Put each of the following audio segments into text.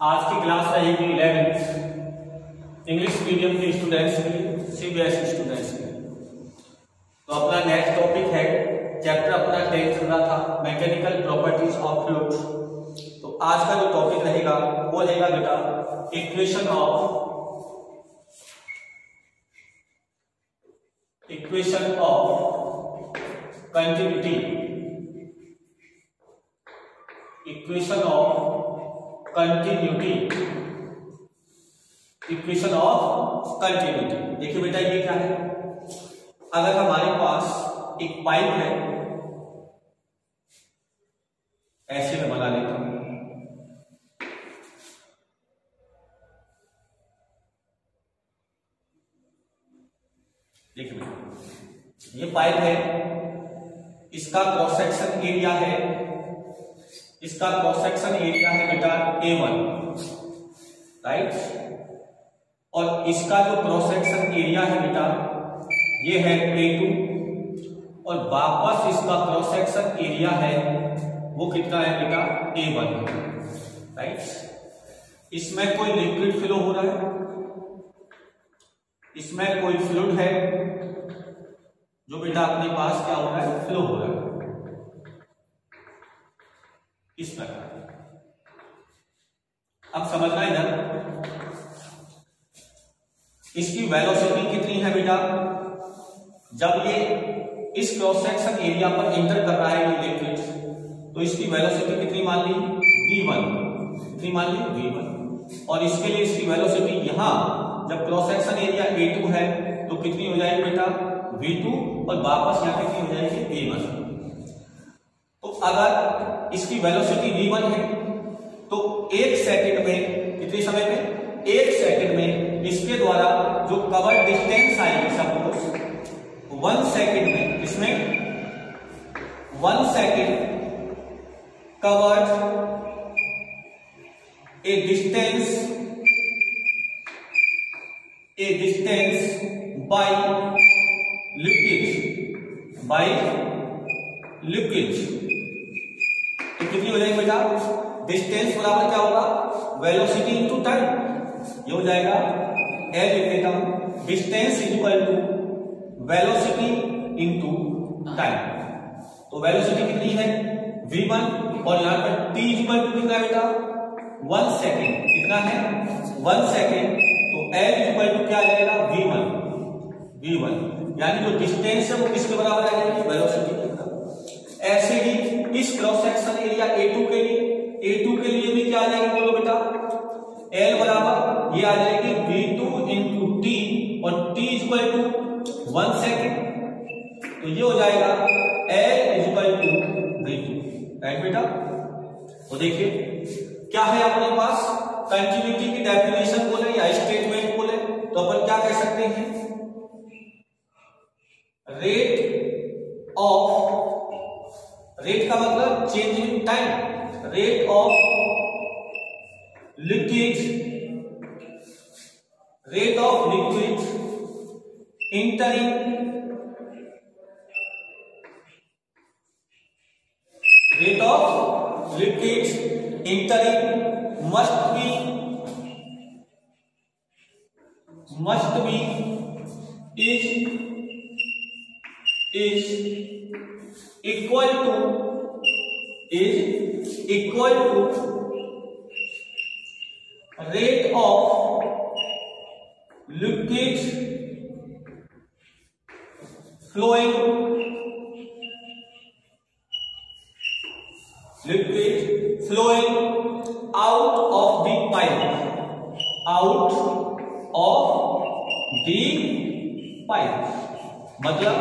आज की क्लास रहेगी 11th इंग्लिश मीडियम के स्टूडेंट्स की, सीबीएसई स्टूडेंट्स की। तो अपना नेक्स्ट टॉपिक है, चैप्टर अपना 10 चल रहा था, मैकेनिकल प्रॉपर्टीज ऑफ फ्लूइड्स। तो आज का जो टॉपिक रहेगा वो रहेगा बेटा equation of continuity. Equation of continuity. देखिए बेटा ये क्या है, अगर हमारे पास एक पाइप है, ऐसे में बना लेता हूं, देखिए ये पाइप है, इसका क्रॉस सेक्शन एरिया है, इसका क्रॉस सेक्शन एरिया है बेटा A1, राइट। और इसका जो क्रॉस सेक्शन एरिया है बेटा ये है A2, और वापस इसका क्रॉस सेक्शन एरिया है वो कितना है बेटा A1, राइट। इसमें कोई लिक्विड फ्लो हो रहा है, इसमें कोई फ्लूइड है जो बेटा अपने पास क्या हो रहा है, फ्लो हो रहा है इस प्रकार। अब समझना इधर, इसकी वेलोसिटी कितनी है बेटा, जब ये इस क्रॉस सेक्शन एरिया पर एंटर कर रहा है ये लिक्विड, तो इसकी वेलोसिटी कितनी मान ली, v1, कितनी मान ली, v1। और इसके लिए इसकी वेलोसिटी यहां जब क्रॉस सेक्शन एरिया A2 है तो कितनी हो जाएगी बेटा, v2, और वापस यहां कितनी हो जाएगी, v1। तो अगर इसकी वेलोसिटी v1 है तो एक सेकंड में, कितने समय में, एक सेकंड में इसके द्वारा जो कवर डिस्टेंस आएगी, सपोज 1 सेकंड में, इसमें 1 second covered A distance by liquid, तो कितनी हो जाएगी बेटा, डिस्टेंस बराबर क्या होगा, वेलोसिटी इंटू टाइम। ये हो जाएगा L लिख देता हूं, distance equal to velocity into time. तो वेलोसिटी कितनी है v1, और यहां पर t इक्वल टू कितना है बेटा, 1 सेकेंड, कितना है 1 सेकेंड। तो L इक्वल टू क्या आ जाएगा, v1, यानी जो डिस्टेंस है वो किसके बराबर आ जाएगी, वेलोसिटी के बराबर। ऐसे ही इस क्रॉस सेक्शन एरिया A2 के लिए भी क्या आ जाएगी, बोलो बेटा, L बराबर ये आ जाएगी v2 इंटू टी, और t इक्वल टू 1 सेकेंड। तो ये हो जाएगा L equal to v2, right बेटा। तो देखिए क्या है अपने पास, कंटिन्यूटी की डेफिनेशन बोले या स्टेटमेंट बोले तो अपन क्या कह सकते हैं, रेट का मतलब change in time, rate of liquid entering must be is equal to rate of liquid flowing out of the pipe, मतलब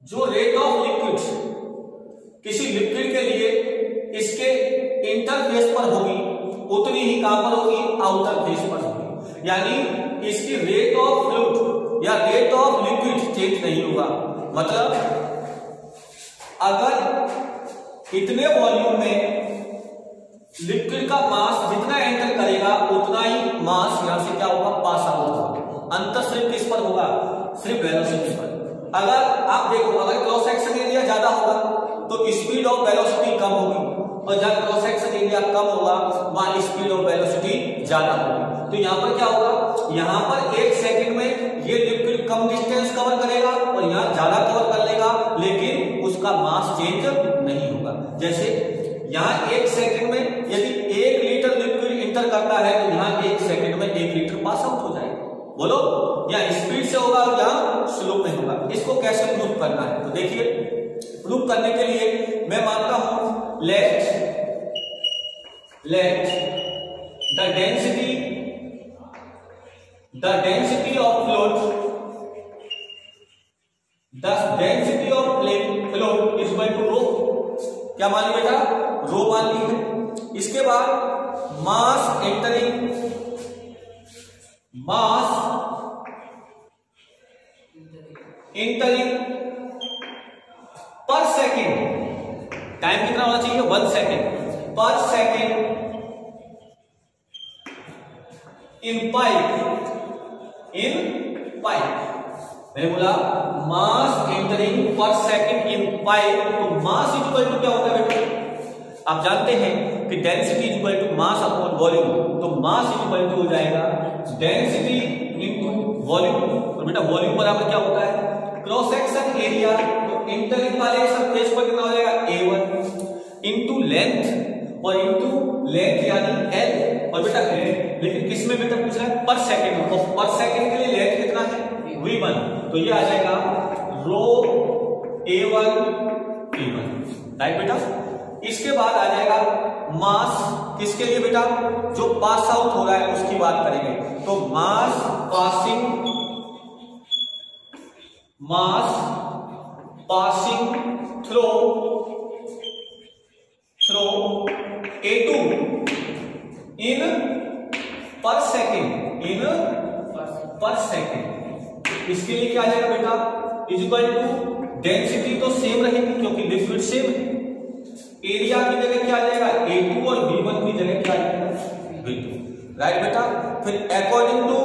जो रेट ऑफ लिक्विड किसी लिक्विड के लिए इसके इंटरफेस पर होगी उतनी ही कहां पर होगी, आउटर फेस पर होगी। यानी इसकी रेट ऑफ फ्लूइड या रेट ऑफ लिक्विड चेंज नहीं होगा। मतलब अगर इतने वॉल्यूम में लिक्विड का मास जितना एंटर करेगा उतना ही मास यहां से क्या होगा, पास आउट होगा। अंतर सिर्फ किस पर होगा, सिर्फ वेलोसिटी पर। अगर आप देखो, अगर क्रॉस सेक्शन एरिया ज्यादा होगा तो स्पीड ऑफ वेलोसिटी कम होगी, और जहां क्रॉस सेक्शन एरिया कम होगा वहां स्पीड और वेलोसिटी ज्यादा होगी। तो यहाँ पर क्या होगा, यहाँ पर 1 सेकंड में ये लिक्विड कम डिस्टेंस कवर करेगा और यहाँ ज्यादा कवर कर लेगा, लेकिन उसका मास चेंज नहीं होगा। जैसे यहाँ 1 सेकंड में यदि 1 लीटर लिक्विड इंटर करता है तो यहाँ 1 सेकंड में 1 लीटर पास आउट हो जाएगा। बोलो, यहाँ स्पीड से होगा और यहाँ स्लो में होगा। इसको कैसे प्रूफ करना है, तो देखिए प्रूफ करने के लिए मैं मानता हूं late the density of fluid is equal to rho। क्या मान ली बेटा, रो मान ली है। इसके बाद मास एंटरिंग पर सेकेंड, टाइम कितना होना चाहिए, 1 सेकेंड पर सेकेंड इन पाइप। मैंने बोला मास एंटरिंग पर सेकेंड इन पाइप, तो मास इक्वल टू क्या होता है बेटा, आप जानते हैं कि density equal to mass upon volume. तो मास इक्वल टू हो जाएगा डेंसिटी इनटू वॉल्यूम। तो बेटा वॉल्यूम बराबर क्या होता है, क्रॉस सेक्शन एरिया। तो इंटरिंग वाले सरफेस पर कितना हो जाएगा, A1 इंटू लेंथ और इंटू लेंथ यानी L। और बेटा लेकिन किसमें बेटा पूछ रहा है, पर सेकेंड। तो पर सेकेंड के लिए लेंथ कितना है, V1। तो ये आ जाएगा रो A1 P1, राइट बेटा। इसके बाद आ जाएगा मास, किसके लिए बेटा, जो पास आउट हो रहा है उसकी बात करेंगे। तो मास पासिंग थ्रो A2 इन पर सेकेंड। इसके लिए क्या आ जाएगा बेटा, इज इक्वल टू डेंसिटी तो सेम रहेगी क्योंकि लिक्विड सेम है। एरिया की जगह क्या आ जाएगा, A2 और V1 की जगह क्या आ जाएगा, V2, राइट बेटा। फिर according to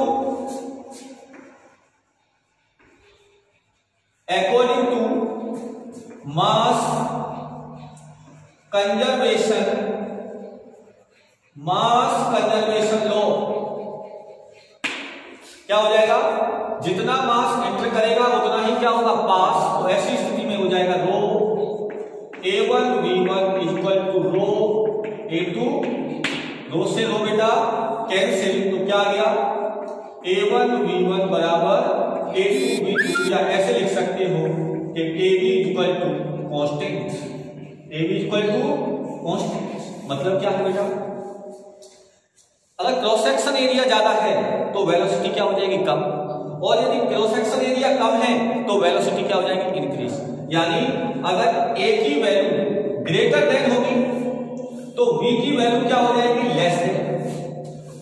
mass conservation law क्या हो जाएगा, जितना मास एंटर करेगा उतना ही क्या होगा, पास। तो ऐसी स्थिति में हो जाएगा रो A1 V1 equal to row A2, रो से रो बेटा कैंसिल, तो क्या आ गया, A1 V1 बराबर A2 V2। या ऐसे लिख सकते हो कि AB इक्वल टू कांस्टेंट। मतलब क्या है बेटा, अगर क्रॉस सेक्शन एरिया ज्यादा है तो वेलोसिटी क्या हो जाएगी, कम। और यदि क्रॉस सेक्शन एरिया कम है तो वेलोसिटी क्या हो जाएगी, इंक्रीज। यानी अगर A की वैल्यू ग्रेटर देन होगी तो B की वैल्यू क्या हो जाएगी, लेस देन।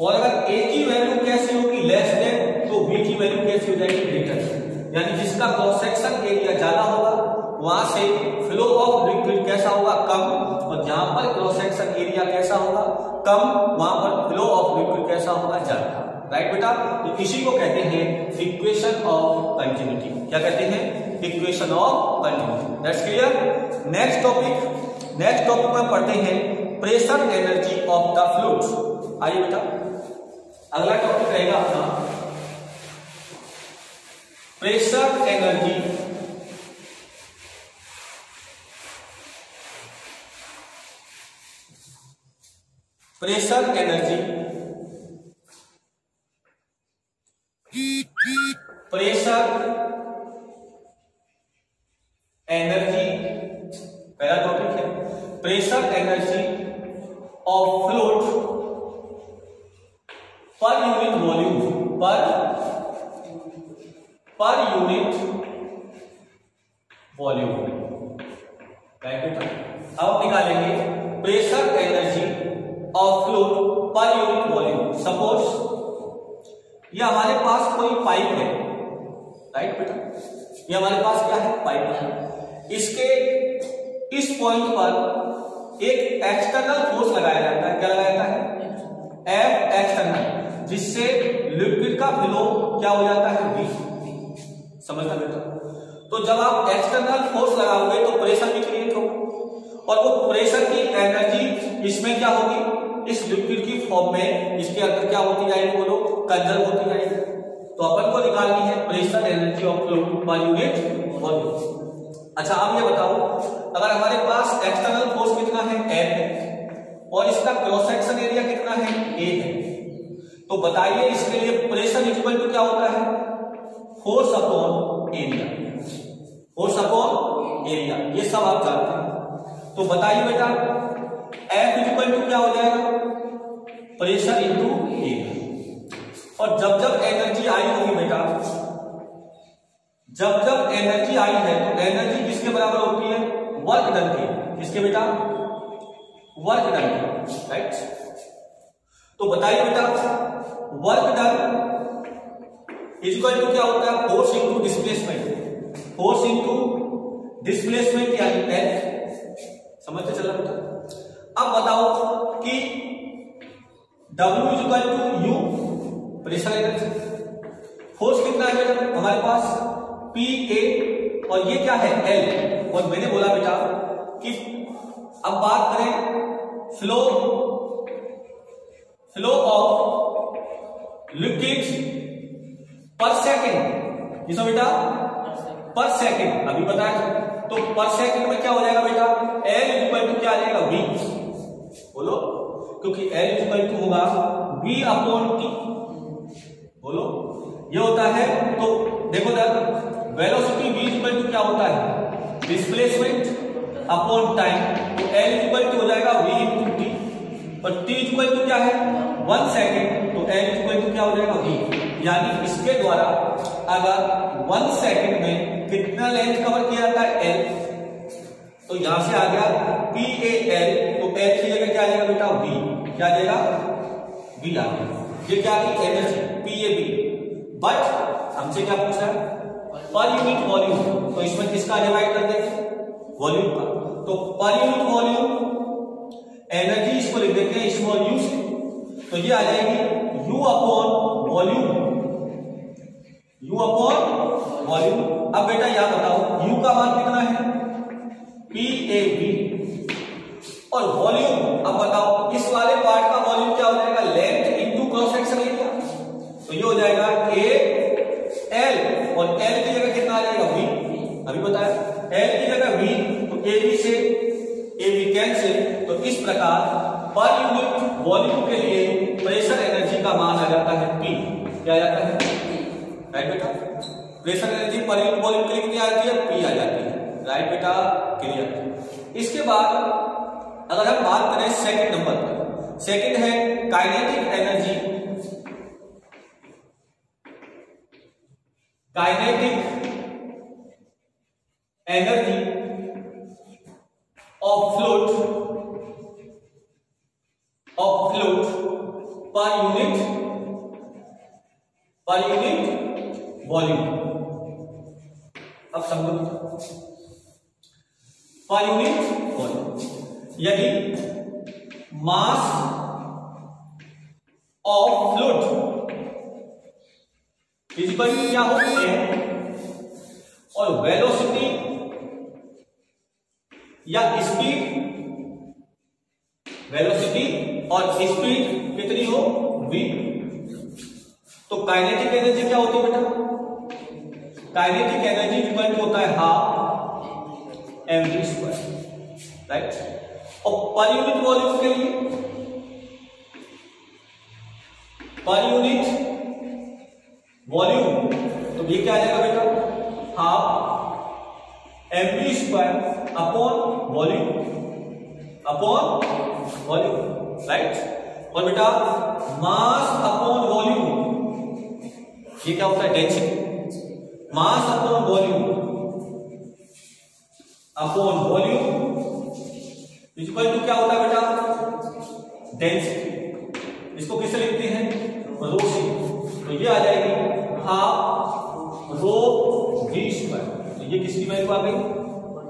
और अगर A की वैल्यू कैसी होगी, लेस देन, तो B की वैल्यू कैसी हो जाएगी, ग्रेटर। यानी जिसका क्रॉस सेक्शन एरिया ज्यादा होगा वहां से फ्लो ऑफ लिक्विड कैसा होगा, कम। और जहां पर क्रॉस सेक्शन एरिया कैसा होगा, कम, वहां पर फ्लो ऑफ लिक्विड कैसा होगा, ज्यादा, राइट बेटा। तो इसी को कहते हैं इक्वेशन ऑफ कंटिन्यूटी। क्या कहते हैं, equation of continuity. That's clear. Next topic में पढ़ते हैं pressure energy of the fluids. आइए बेटा, अगला टॉपिक रहेगा अपना प्रेशर एनर्जी पहला टॉपिक है pressure energy of fluid per unit volume, पर यूनिट वॉल्यूम, राइट बेटा। अब निकालेंगे pressure energy of fluid per unit volume. Suppose ये हमारे पास कोई पाइप है, राइट बेटा, ये हमारे पास क्या है, पाइप है। इसके इस पॉइंट पर एक एक्सटर्नल फोर्स लगाया जाता है। क्या लगाया जाता है, F एक्सटर्नल, जिससे लिक्विड का फ्लो क्या हो जाता है, V। समझना बेटा। तो जब आप एक्सटर्नल फोर्स लगाओगे तो प्रेशर भी क्रिएट होगा, और वो प्रेशर की एनर्जी इसमें क्या होगी, इस लिक्विड की फॉर्म में इसके अंदर क्या होती जाएगी बोलो, कंजर्व होती जाएगी। तो अपन को निकालनी है pressure energy of fluid per unit volume. अच्छा अब ये बताओ, अगर हमारे पास एक्सटर्नल फोर्स कितना है F है और इसका क्रॉस सेक्शन एरिया कितना है A है, तो बताइए इसके लिए प्रेशर इक्वल टू क्या होता है, force upon area, force upon area, ये सब आप जानते हैं। तो बताइए बेटा F इक्वल टू क्या हो जाएगा, प्रेशर इंटू एरिया। और जब जब एनर्जी आई होगी बेटा, जब जब एनर्जी आई है तो एनर्जी किसके बराबर होती है, वर्क डन की, किसके बेटा, वर्क डन की, राइट। तो बताइए बेटा वर्क डन इक्वल टू क्या होता है, force into displacement, force into displacement यानी F, समझते चल रहा बेटा। अब बताओ कि W equal to U, pressure energy, force कितना है बेटा हमारे पास PA और ये क्या है L। और मैंने बोला बेटा कि अब बात करें फ्लो ऑफ लिक्विड्स पर सेकेंड, किसमें बेटा, पर सेकेंड, अभी बताया तो पर सेकेंड में क्या हो जाएगा बेटा, L इक्वल टू क्या आ जाएगा, V, बोलो, क्योंकि L इक्वल टू होगा V अपॉन T, बोलो ये होता है। तो देखो दर वेलोसिटी V इक्वल टू क्या होता है, डिस्प्लेसमेंट अपॉन टाइम, तो L इक्वल टू हो जाएगा V इंटू T, और T इक्वल टू क्या है 1 सेकेंड, तो L इक्वल टू क्या हो जाएगा V। यानी इसके द्वारा अगर 1 सेकेंड में कितना लेंथ कवर किया जाता है L, तो यहां से आ गया PAL, तो L की जगह क्या आ जाएगा बेटा V, क्या आ जाएगा V आ गया। ये क्या की एनर्जी PAB, बट हमसे क्या पूछा है, पर यूनिट वॉल्यूम, तो इसमें किसका डिवाइड कर देंगे, वॉल्यूम का। तो पर यूनिट वॉल्यूम एनर्जी इसको लिख देते हैं स्मॉल u से, तो ये आ जाएगी U upon volume, U upon volume. अब बेटा यहां बताओ U का मान कितना है, PAB, और वॉल्यूम अब बताओ इस वाले पार्ट का वॉल्यूम क्या हो जाएगा, length into cross section area, तो ये हो जाएगा AL, और L की जगह कितना आ जाएगा V, अभी बताया L की जगह V, तो AB से AB कैंसिल, तो इस प्रकार पर यूनिट वॉल्यूम के लिए प्रेशर एनर्जी का मान आ जाता है P, क्या आ जाता है, राइट बेटा, pressure energy per unit volume के लिए कितनी आती है, P आ जाती है, राइट बेटा, क्लियर। इसके बाद अगर हम बात करें सेकंड नंबर पर, सेकंड है kinetic energy, kinetic energy of fluid per unit volume. अब समझो पर यूनिट वॉल्यूम, यदि mass of fluid equal to क्या हो है, और वेलोसिटी या स्पीड, वेलोसिटी और स्पीड कितनी हो v, तो काइनेटिक एनर्जी क्या होती है बेटा, काइनेटिक एनर्जी इक्वल टू होता है हाफ mv², राइट। और पर यूनिट वॉल्यूम के लिए, पर यूनिट वॉल्यूम, तो ये क्या आ जाएगा बेटा, half mv² upon volume, right. और बेटा मास अपॉन वॉल्यूम, ये क्या होता है, density, mass upon volume equal to क्या होता है बेटा, डेंसिटी, इसको किससे लिखते हैं, रो से, तो ये आ जाएगी हाफ रो v², तो ये किसकी वैल्यू आ गई,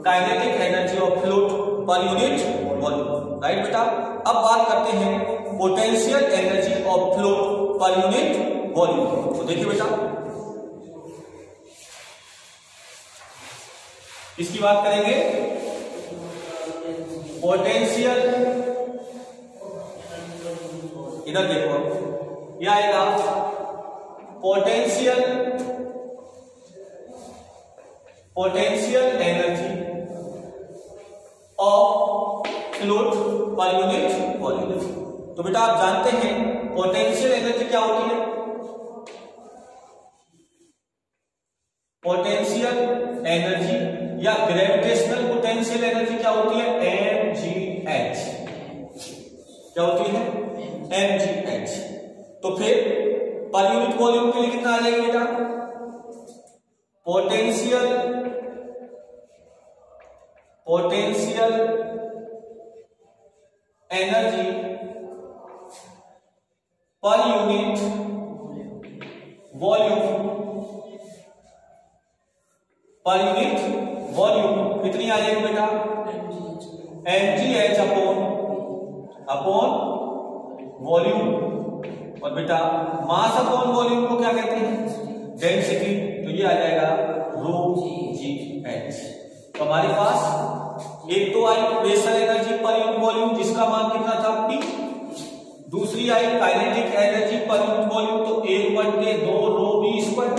kinetic energy of fluid per unit volume, right बेटा। अब बात करते हैं potential energy of fluid per unit volume, तो देखिए बेटा इसकी बात करेंगे। पोटेंशियल, इधर देखो ये आएगा potential energy of fluid per unit volume. तो बेटा आप जानते हैं पोटेंशियल एनर्जी क्या होती है? पोटेंशियल एनर्जी या ग्रेविटेशनल पोटेंशियल एनर्जी क्या होती है? mgh। क्या होती है? mgh। तो फिर पर यूनिट वॉल्यूम के लिए कितना आ जाएगा बेटा? Potential energy per unit volume कितनी आ जाएगी बेटा? mgh upon volume. और बेटा मास अपॉन वॉल्यूम को क्या कहते हैं? डेंसिटी। तो ये आ जाएगा ρgh। तो हमारे पास एक तो आई pressure energy per unit volume जिसका मान कितना था? P। दूसरी आई kinetic energy per unit volume, तो 1/2 ρv²।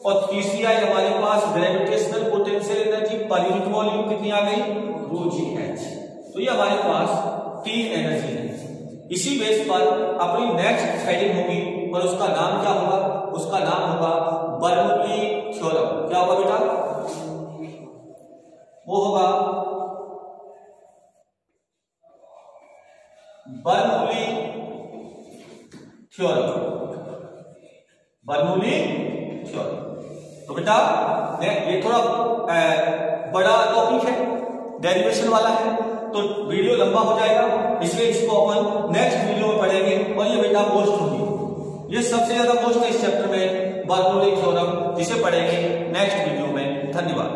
और तीसरी आई हमारे पास gravitational potential energy per unit volume कितनी आ गई? ρgh। तो ये हमारे पास 3 एनर्जी है। इसी बेस पर अपनी नेक्स्ट हेडिंग होगी और उसका नाम क्या होगा? उसका नाम होगा बर्नौली थ्योरम। क्या होगा बेटा? वो होगा बर्नौली थ्योरम। तो बेटा ये थोड़ा बड़ा टॉपिक है, डेरिवेशन वाला है, तो वीडियो लंबा हो जाएगा, इसलिए इसको अपन नेक्स्ट वीडियो में पढ़ेंगे। और ये बेटा मोस्ट होगी, ये सबसे ज्यादा मोस्ट है इस चैप्टर में, बर्नौली थ्योरम, जिसे पढ़ेंगे नेक्स्ट वीडियो में। धन्यवाद।